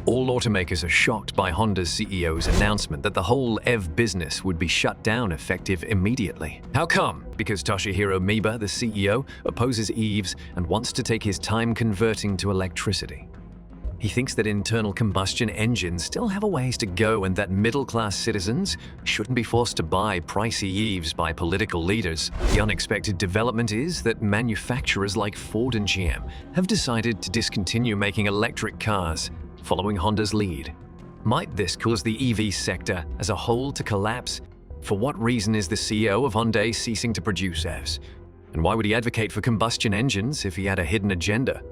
All automakers are shocked by Honda's CEO's announcement that the whole EV business would be shut down effective immediately. How come? Because Toshihiro Mibe, the CEO, opposes EVs and wants to take his time converting to electricity. He thinks that internal combustion engines still have a ways to go and that middle-class citizens shouldn't be forced to buy pricey EVs by political leaders. The unexpected development is that manufacturers like Ford and GM have decided to discontinue making electric cars, following Honda's lead. Might this cause the EV sector as a whole to collapse? For what reason is the CEO of Hyundai ceasing to produce EVs? And why would he advocate for combustion engines if he had a hidden agenda?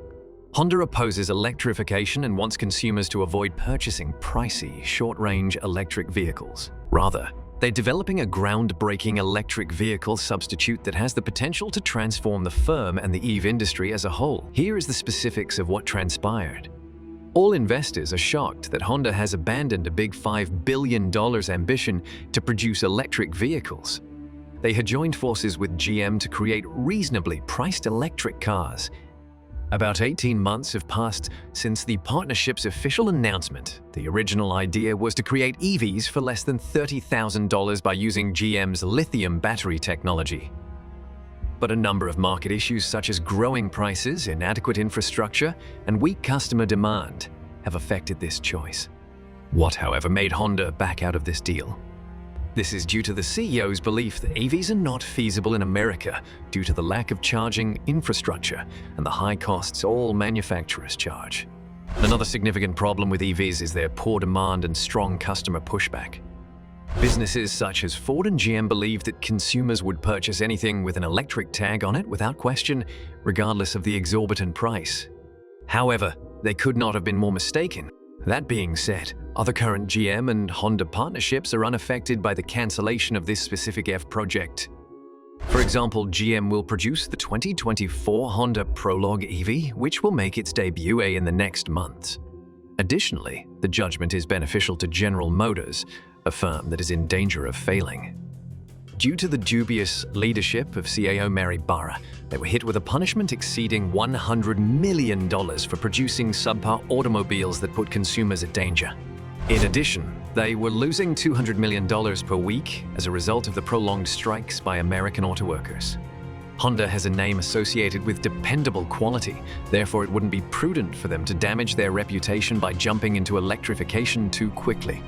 Honda opposes electrification and wants consumers to avoid purchasing pricey, short-range electric vehicles. Rather, they're developing a groundbreaking electric vehicle substitute that has the potential to transform the firm and the EV industry as a whole. Here is the specifics of what transpired. All investors are shocked that Honda has abandoned a big $5 billion ambition to produce electric vehicles. They had joined forces with GM to create reasonably priced electric cars. About 18 months have passed since the partnership's official announcement. The original idea was to create EVs for less than $30,000 by using GM's lithium battery technology. But a number of market issues such as growing prices, inadequate infrastructure, and weak customer demand have affected this choice. What, however, made Honda back out of this deal? This is due to the CEO's belief that EVs are not feasible in America due to the lack of charging infrastructure and the high costs all manufacturers charge. Another significant problem with EVs is their poor demand and strong customer pushback. Businesses such as Ford and GM believe that consumers would purchase anything with an electric tag on it without question, regardless of the exorbitant price. However, they could not have been more mistaken. That being said, other current GM and Honda partnerships are unaffected by the cancellation of this specific EV project. For example, GM will produce the 2024 Honda Prologue EV, which will make its debut in the next months. Additionally, the judgment is beneficial to General Motors, a firm that is in danger of failing. Due to the dubious leadership of CEO Mibe, they were hit with a punishment exceeding $100 million for producing subpar automobiles that put consumers at danger. In addition, they were losing $200 million per week as a result of the prolonged strikes by American autoworkers. Honda has a name associated with dependable quality, therefore it wouldn't be prudent for them to damage their reputation by jumping into electrification too quickly.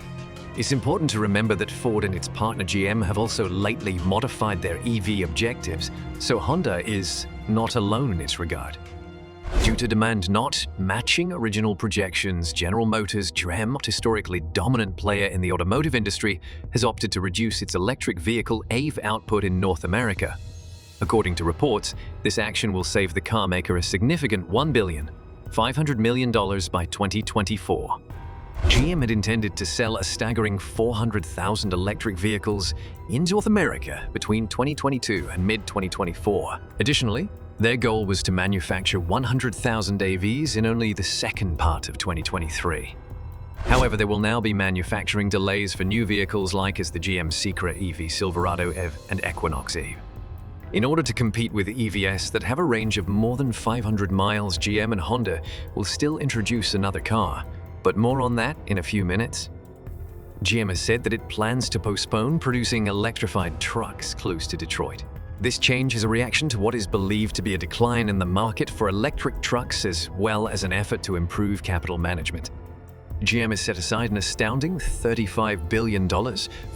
It's important to remember that Ford and its partner GM have also lately modified their EV objectives, so Honda is not alone in this regard. Due to demand not matching original projections, General Motors, GM, historically dominant player in the automotive industry, has opted to reduce its electric vehicle EV output in North America. According to reports, this action will save the car maker a significant $1.5 billion by 2024. GM had intended to sell a staggering 400,000 electric vehicles in North America between 2022 and mid-2024. Additionally, their goal was to manufacture 100,000 AVs in only the second part of 2023. However, there will now be manufacturing delays for new vehicles like as the GM Secra EV, Silverado EV, and Equinox EV. In order to compete with EVs that have a range of more than 500 miles, GM and Honda will still introduce another car. But more on that in a few minutes. GM has said that it plans to postpone producing electrified trucks close to Detroit. This change is a reaction to what is believed to be a decline in the market for electric trucks as well as an effort to improve capital management. GM has set aside an astounding $35 billion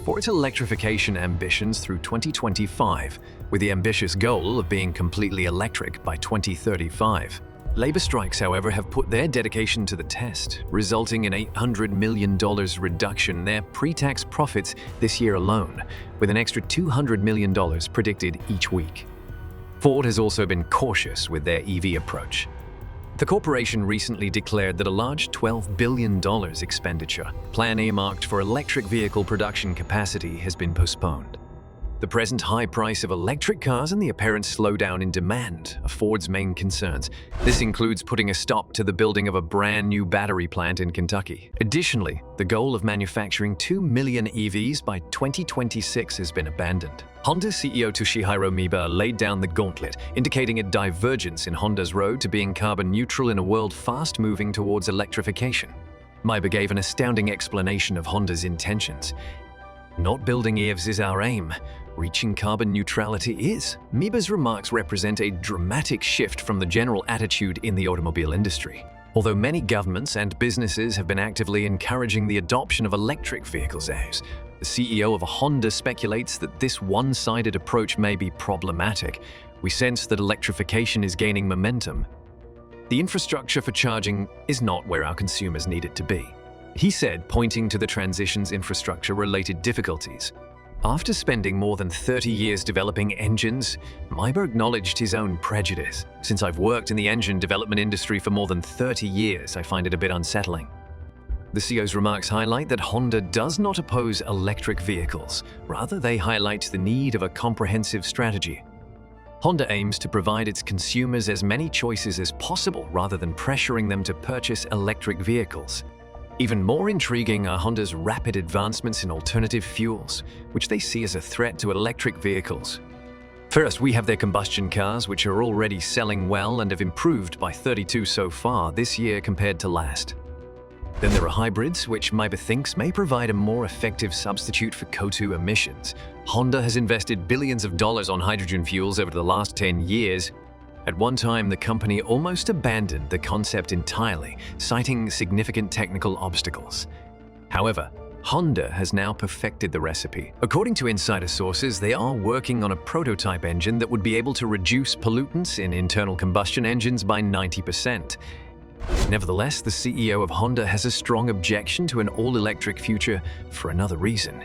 for its electrification ambitions through 2025, with the ambitious goal of being completely electric by 2035. Labor strikes, however, have put their dedication to the test, resulting in $800 million reduction in their pre-tax profits this year alone, with an extra $200 million predicted each week. Ford has also been cautious with their EV approach. The corporation recently declared that a large $12 billion expenditure plan earmarked for electric vehicle production capacity has been postponed. The present high price of electric cars and the apparent slowdown in demand are Ford's main concerns. This includes putting a stop to the building of a brand new battery plant in Kentucky. Additionally, the goal of manufacturing 2 million EVs by 2026 has been abandoned. Honda CEO Toshihiro Mibe laid down the gauntlet, indicating a divergence in Honda's road to being carbon neutral in a world fast moving towards electrification. Mibe gave an astounding explanation of Honda's intentions. "Not building EVs is our aim. Reaching carbon neutrality is." Mibe's remarks represent a dramatic shift from the general attitude in the automobile industry. Although many governments and businesses have been actively encouraging the adoption of electric vehicles, the CEO of Honda speculates that this one-sided approach may be problematic. "We sense that electrification is gaining momentum. The infrastructure for charging is not where our consumers need it to be," he said, pointing to the transition's infrastructure-related difficulties. After spending more than 30 years developing engines, Mibe acknowledged his own prejudice. "Since I've worked in the engine development industry for more than 30 years, I find it a bit unsettling." The CEO's remarks highlight that Honda does not oppose electric vehicles. Rather, they highlight the need of a comprehensive strategy. Honda aims to provide its consumers as many choices as possible rather than pressuring them to purchase electric vehicles. Even more intriguing are Honda's rapid advancements in alternative fuels, which they see as a threat to electric vehicles. First, we have their combustion cars, which are already selling well and have improved by 32% so far this year compared to last. Then there are hybrids, which Mibe thinks may provide a more effective substitute for CO2 emissions. Honda has invested billions of dollars on hydrogen fuels over the last 10 years. At one time, the company almost abandoned the concept entirely, citing significant technical obstacles. However, Honda has now perfected the recipe. According to insider sources, they are working on a prototype engine that would be able to reduce pollutants in internal combustion engines by 90%. Nevertheless, the CEO of Honda has a strong objection to an all-electric future for another reason.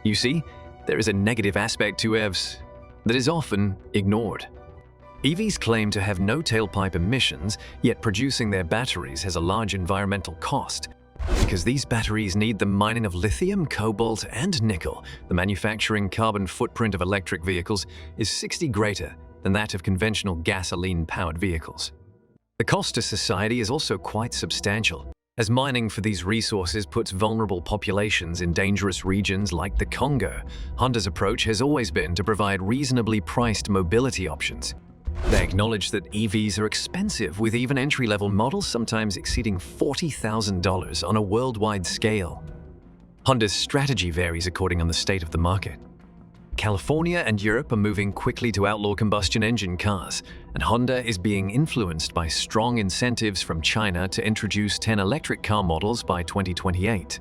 You see, there is a negative aspect to EVs that is often ignored. EVs claim to have no tailpipe emissions, yet producing their batteries has a large environmental cost. Because these batteries need the mining of lithium, cobalt, and nickel, the manufacturing carbon footprint of electric vehicles is 60 greater than that of conventional gasoline-powered vehicles. The cost to society is also quite substantial, as mining for these resources puts vulnerable populations in dangerous regions like the Congo. Honda's approach has always been to provide reasonably priced mobility options. They acknowledge that EVs are expensive, with even entry-level models sometimes exceeding $40,000 on a worldwide scale. Honda's strategy varies according to the state of the market. California and Europe are moving quickly to outlaw combustion engine cars, and Honda is being influenced by strong incentives from China to introduce 10 electric car models by 2028.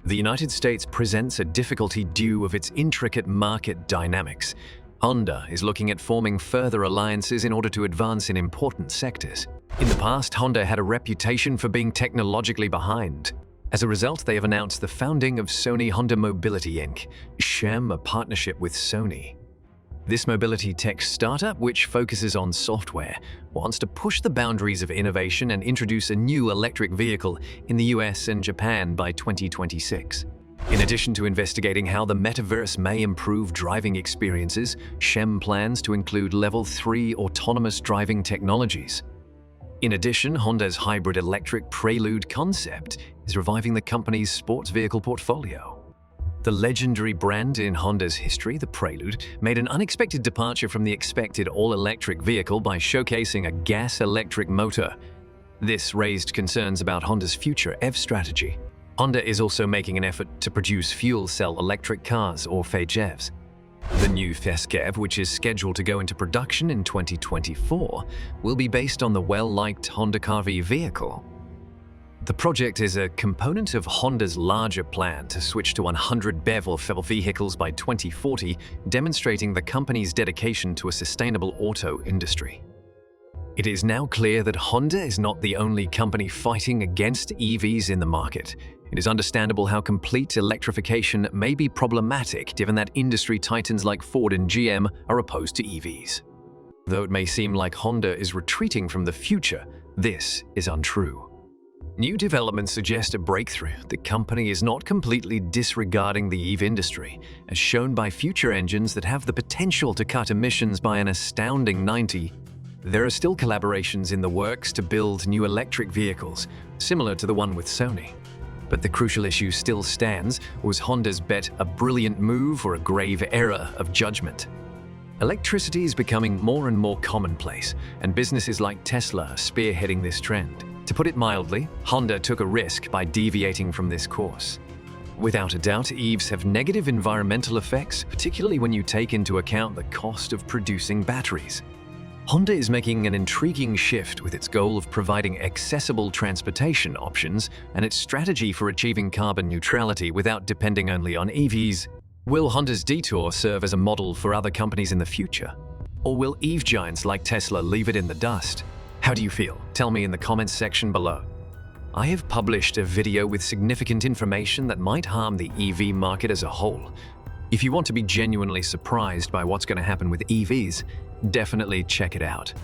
The United States presents a difficulty due to its intricate market dynamics. Honda is looking at forming further alliances in order to advance in important sectors. In the past, Honda had a reputation for being technologically behind. As a result, they have announced the founding of Sony Honda Mobility Inc., SHEM, a partnership with Sony. This mobility tech startup, which focuses on software, wants to push the boundaries of innovation and introduce a new electric vehicle in the US and Japan by 2026. In addition to investigating how the metaverse may improve driving experiences, SHEM plans to include Level 3 autonomous driving technologies. In addition, Honda's hybrid electric Prelude concept is reviving the company's sports vehicle portfolio. The legendary brand in Honda's history, the Prelude, made an unexpected departure from the expected all-electric vehicle by showcasing a gas-electric motor. This raised concerns about Honda's future EV strategy. Honda is also making an effort to produce fuel cell electric cars, or FHEVs. The new FHEV, which is scheduled to go into production in 2024, will be based on the well-liked Honda CR-V vehicle. The project is a component of Honda's larger plan to switch to 100 BEV or FEV vehicles by 2040, demonstrating the company's dedication to a sustainable auto industry. It is now clear that Honda is not the only company fighting against EVs in the market. It is understandable how complete electrification may be problematic given that industry titans like Ford and GM are opposed to EVs. Though it may seem like Honda is retreating from the future, this is untrue. New developments suggest a breakthrough. The company is not completely disregarding the EV industry, as shown by future engines that have the potential to cut emissions by an astounding 90%. There are still collaborations in the works to build new electric vehicles, similar to the one with Sony. But the crucial issue still stands: was Honda's bet a brilliant move or a grave error of judgment? Electricity is becoming more and more commonplace, and businesses like Tesla are spearheading this trend. To put it mildly, Honda took a risk by deviating from this course. Without a doubt, EVs have negative environmental effects, particularly when you take into account the cost of producing batteries. Honda is making an intriguing shift with its goal of providing accessible transportation options and its strategy for achieving carbon neutrality without depending only on EVs. Will Honda's detour serve as a model for other companies in the future? Or will EV giants like Tesla leave it in the dust? How do you feel? Tell me in the comments section below. I have published a video with significant information that might harm the EV market as a whole. If you want to be genuinely surprised by what's going to happen with EVs, definitely check it out.